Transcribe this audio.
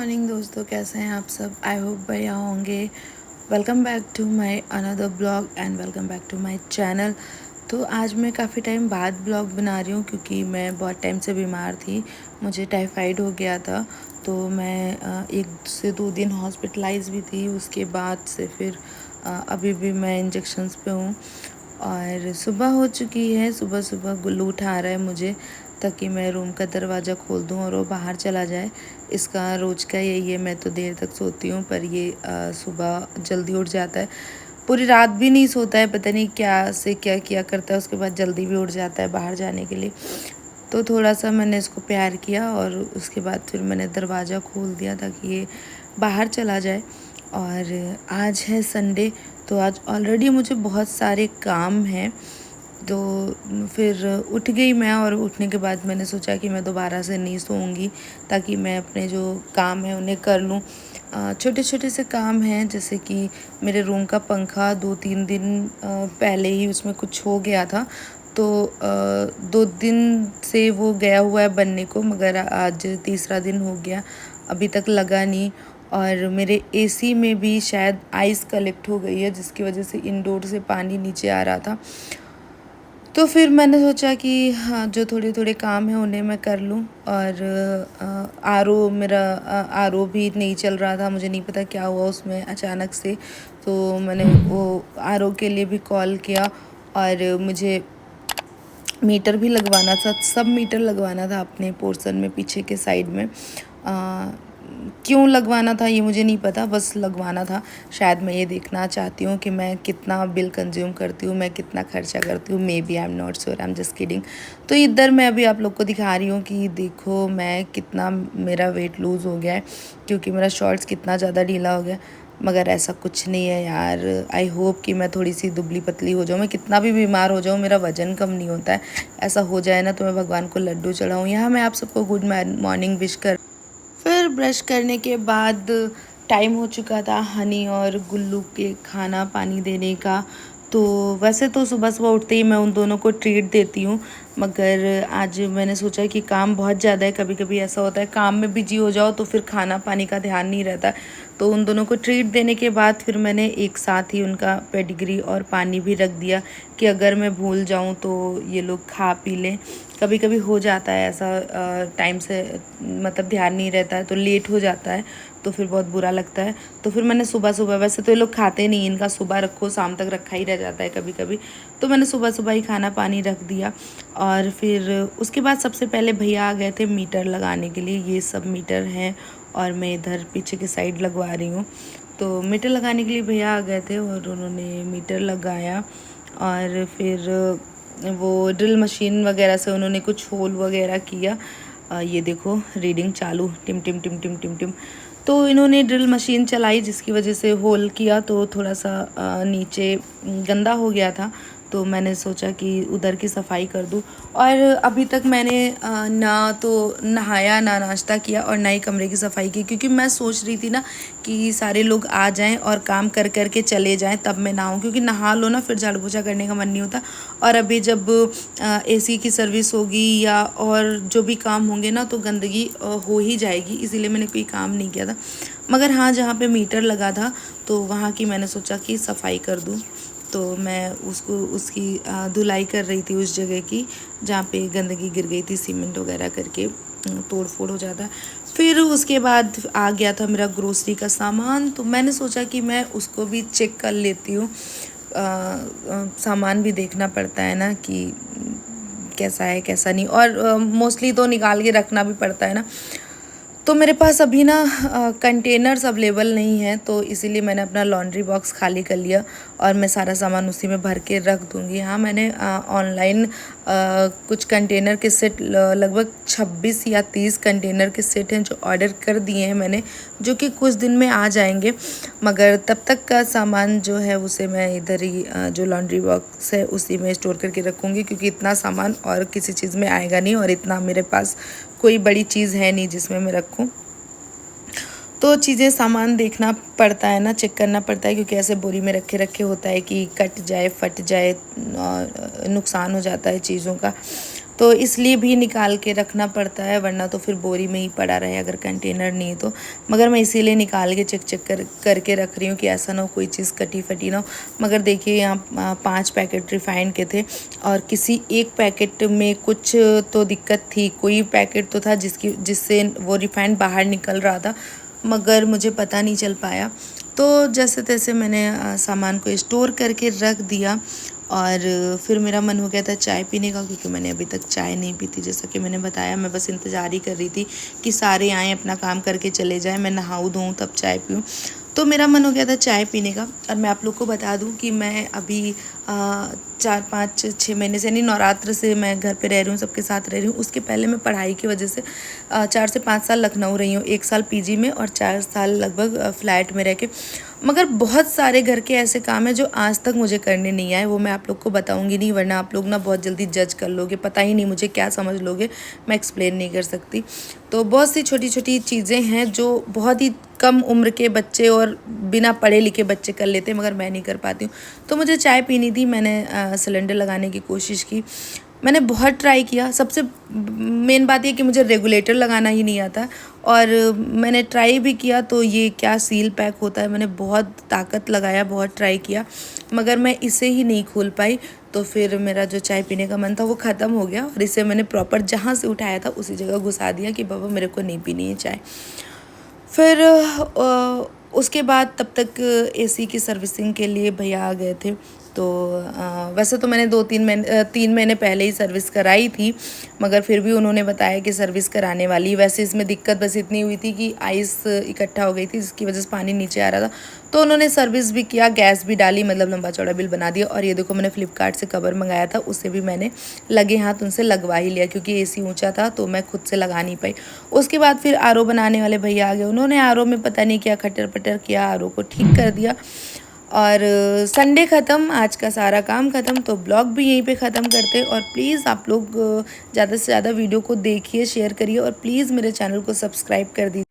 Morning दोस्तों, कैसे हैं आप सब। आई होप बढ़िया होंगे। Welcome back to my another blog and welcome back to my channel. तो आज मैं काफ़ी टाइम बाद ब्लॉग बना रही हूँ क्योंकि मैं बहुत टाइम से बीमार थी। मुझे टाइफाइड हो गया था, तो मैं 1 से 2 दिन हॉस्पिटलाइज भी थी। उसके बाद से फिर अभी भी मैं इंजेक्शन्स पे हूँ। और सुबह हो चुकी है, सुबह सुबह गुल्लू उठा रहा है मुझे ताकि मैं रूम का दरवाज़ा खोल दूँ और वो बाहर चला जाए। इसका रोज़ का यही है, मैं तो देर तक सोती हूँ पर ये सुबह जल्दी उठ जाता है। पूरी रात भी नहीं सोता है, पता नहीं क्या से क्या किया करता है। उसके बाद जल्दी भी उठ जाता है बाहर जाने के लिए। तो थोड़ा सा मैंने इसको प्यार किया और उसके बाद फिर मैंने दरवाज़ा खोल दिया ताकि ये बाहर चला जाए। और आज है संडे, तो आज ऑलरेडी मुझे बहुत सारे काम हैं। तो फिर उठ गई मैं, और उठने के बाद मैंने सोचा कि मैं दोबारा से नहीं सोऊंगी ताकि मैं अपने जो काम है उन्हें कर लूँ। छोटे छोटे से काम हैं, जैसे कि मेरे रूम का पंखा 2-3 दिन पहले ही उसमें कुछ हो गया था। तो 2 दिन से वो गया हुआ है बनने को, मगर आज तीसरा दिन हो गया, अभी तक लगा नहीं। और मेरे एसी में भी शायद आइस कलेक्ट हो गई है, जिसकी वजह से इंडोर से पानी नीचे आ रहा था। तो फिर मैंने सोचा कि हाँ, जो थोड़े थोड़े काम हैं उन्हें मैं कर लूँ। और आर ओ भी नहीं चल रहा था, मुझे नहीं पता क्या हुआ उसमें अचानक से। तो मैंने वो आर ओ के लिए भी कॉल किया, और मुझे मीटर भी लगवाना था, सब मीटर लगवाना था अपने पोर्शन में, पीछे के साइड में। क्यों लगवाना था ये मुझे नहीं पता, बस लगवाना था। शायद मैं ये देखना चाहती हूँ कि मैं कितना बिल कंज्यूम करती हूँ, मैं कितना खर्चा करती हूँ। Maybe I am not sure, I am just kidding. तो इधर मैं अभी आप लोग को दिखा रही हूँ कि देखो मैं कितना, मेरा वेट लूज़ हो गया है क्योंकि मेरा शॉर्ट्स कितना ज़्यादा ढीला हो गया। मगर ऐसा कुछ नहीं है यार। आई होप कि मैं थोड़ी सी दुबली पतली हो जाऊँ। मैं कितना भी बीमार हो जाऊँ, मेरा वज़न कम नहीं होता है। ऐसा हो जाए ना तो मैं भगवान को लड्डू चढ़ाऊँ। यहाँ मैं आप सबको गुड मॉर्निंग विश कर। फिर ब्रश करने के बाद टाइम हो चुका था हनी और गुल्लू के खाना पानी देने का। तो वैसे तो सुबह सुबह उठते ही मैं उन दोनों को ट्रीट देती हूँ, मगर आज मैंने सोचा कि काम बहुत ज़्यादा है। कभी कभी ऐसा होता है काम में बिजी हो जाओ तो फिर खाना पानी का ध्यान नहीं रहता। तो उन दोनों को ट्रीट देने के बाद फिर मैंने एक साथ ही उनका पेडिग्री और पानी भी रख दिया कि अगर मैं भूल जाऊँ तो ये लोग खा पी लें। कभी कभी हो जाता है ऐसा, टाइम से मतलब ध्यान नहीं रहता है तो लेट हो जाता है, तो फिर बहुत बुरा लगता है। तो फिर मैंने सुबह सुबह, वैसे तो ये लोग खाते नहीं, इनका सुबह रखो शाम तक रखा ही रह जाता है कभी कभी, तो मैंने सुबह सुबह ही खाना पानी रख दिया। और फिर उसके बाद सबसे पहले भैया आ गए थे मीटर लगाने के लिए। ये सब मीटर हैं और मैं इधर पीछे की साइड लगवा रही हूँ। तो मीटर लगाने के लिए भैया आ गए थे और उन्होंने मीटर लगाया। और फिर वो ड्रिल मशीन वगैरह से उन्होंने कुछ होल वगैरह किया। ये देखो रीडिंग चालू, टिम टिम टिम टिम टिम टिम। तो इन्होंने ड्रिल मशीन चलाई जिसकी वजह से होल किया, तो थोड़ा सा नीचे गंदा हो गया था। तो मैंने सोचा कि उधर की सफाई कर दूँ। और अभी तक मैंने ना तो नहाया, ना नाश्ता किया और ना ही कमरे की सफाई की, क्योंकि मैं सोच रही थी ना कि सारे लोग आ जाएं और काम कर कर के चले जाएं तब मैं नहाऊं, क्योंकि नहा लो ना फिर झाड़ू पोछा करने का मन नहीं होता। और अभी जब एसी की सर्विस होगी या और जो भी काम होंगे ना तो गंदगी हो ही जाएगी, इसीलिए मैंने कोई काम नहीं किया था। मगर हाँ, जहाँ पे मीटर लगा था तो वहाँ की मैंने सोचा कि सफाई कर दूँ। तो मैं उसकी धुलाई कर रही थी उस जगह की जहाँ पे गंदगी गिर गई थी, सीमेंट वगैरह करके तोड़ फोड़ हो जाता है। फिर उसके बाद आ गया था मेरा ग्रोसरी का सामान, तो मैंने सोचा कि मैं उसको भी चेक कर लेती हूँ। सामान भी देखना पड़ता है ना कि कैसा है कैसा नहीं, और मोस्टली तो निकाल के रखना भी पड़ता है ना। तो मेरे पास अभी ना कंटेनर्स अवेलेबल नहीं है, तो इसीलिए मैंने अपना लॉन्ड्री बॉक्स खाली कर लिया और मैं सारा सामान उसी में भर के रख दूँगी। हाँ, मैंने ऑनलाइन कुछ कंटेनर के सेट, लगभग 26 या 30 कंटेनर के सेट हैं जो ऑर्डर कर दिए हैं मैंने, जो कि कुछ दिन में आ जाएंगे। मगर तब तक का सामान जो है उसे मैं इधर ही जो लॉन्ड्री बॉक्स है उसी में स्टोर करके रखूँगी, क्योंकि इतना सामान और किसी चीज़ में आएगा नहीं और इतना मेरे पास कोई बड़ी चीज़ है नहीं जिसमें मैं रखूं। तो चीज़ें, सामान देखना पड़ता है ना, चेक करना पड़ता है, क्योंकि ऐसे बोरी में रखे रखे होता है कि कट जाए, फट जाए, नुकसान हो जाता है चीज़ों का। तो इसलिए भी निकाल के रखना पड़ता है, वरना तो फिर बोरी में ही पड़ा रहे अगर कंटेनर नहीं तो। मगर मैं इसीलिए निकाल के चेक करके रख रही हूँ कि ऐसा ना हो कोई चीज़ कटी फटी ना हो। मगर देखिए यहाँ 5 पैकेट रिफाइंड के थे और किसी एक पैकेट में कुछ तो दिक्कत थी। कोई पैकेट तो था जिससे वो रिफाइंड बाहर निकल रहा था, मगर मुझे पता नहीं चल पाया। तो जैसे तैसे मैंने सामान को स्टोर करके रख दिया और फिर मेरा मन हो गया था चाय पीने का, क्योंकि मैंने अभी तक चाय नहीं पी थी। जैसा कि मैंने बताया, मैं बस इंतज़ार ही कर रही थी कि सारे आएँ, अपना काम करके चले जाएं, मैं नहाऊँ धोऊँ तब चाय पीऊँ। तो मेरा मन हो गया था चाय पीने का। और मैं आप लोग को बता दूं कि मैं अभी 4-5-6 महीने से, यानी नवरात्र से मैं घर पे रह रही हूँ, सबके साथ रह रही हूँ। उसके पहले मैं पढ़ाई की वजह से 4 से 5 साल लखनऊ रही हूँ, 1 साल पीजी में और 4 साल लगभग फ्लैट में रह के। मगर बहुत सारे घर के ऐसे काम हैं जो आज तक मुझे करने नहीं आए, वो मैं आप लोग को बताऊंगी नहीं, वरना आप लोग ना बहुत जल्दी जज कर लोगे, पता ही नहीं मुझे क्या समझ लोगे, मैं एक्सप्लेन नहीं कर सकती। तो बहुत सी छोटी छोटी चीज़ें हैं जो बहुत ही कम उम्र के बच्चे और बिना पढ़े लिखे बच्चे कर लेते हैं, मगर मैं नहीं कर पाती हूँ। तो मुझे चाय पीनी थी, मैंने सिलेंडर लगाने की कोशिश की, मैंने बहुत ट्राई किया। सबसे मेन बात ये कि मुझे रेगुलेटर लगाना ही नहीं आता, और मैंने ट्राई भी किया तो ये क्या सील पैक होता है, मैंने बहुत ताकत लगाया, बहुत ट्राई किया, मगर मैं इसे ही नहीं खोल पाई। तो फिर मेरा जो चाय पीने का मन था वो ख़त्म हो गया, और इसे मैंने प्रॉपर जहाँ से उठाया था उसी जगह घुसा दिया कि बाबा मेरे को नहीं पीनी है चाय। फिर उसके बाद तब तक एसी की सर्विसिंग के लिए भैया आ गए थे। तो वैसे तो मैंने 3 महीने पहले ही सर्विस कराई थी, मगर फिर भी उन्होंने बताया कि सर्विस कराने वाली। वैसे इसमें दिक्कत बस इतनी हुई थी कि आइस इकट्ठा हो गई थी, जिसकी वजह से पानी नीचे आ रहा था। तो उन्होंने सर्विस भी किया, गैस भी डाली, मतलब लंबा चौड़ा बिल बना दिया। और ये देखो, मैंने फ्लिपकार्ट से कवर मंगाया था, उसे भी मैंने लगे हाथ उनसे लगवा ही लिया, क्योंकि एसी ऊंचा था तो मैं खुद से लगा नहीं पाई। उसके बाद फिर आरओ बनाने वाले भैया आ गए, उन्होंने आरओ में पता नहीं क्या खटर पटर किया, आरओ को ठीक कर दिया। और संडे ख़त्म, आज का सारा काम ख़त्म। तो ब्लॉग भी यहीं पे ख़त्म करते। और प्लीज़ आप लोग ज़्यादा से ज़्यादा वीडियो को देखिए, शेयर करिए, और प्लीज़ मेरे चैनल को सब्सक्राइब कर दीजिए।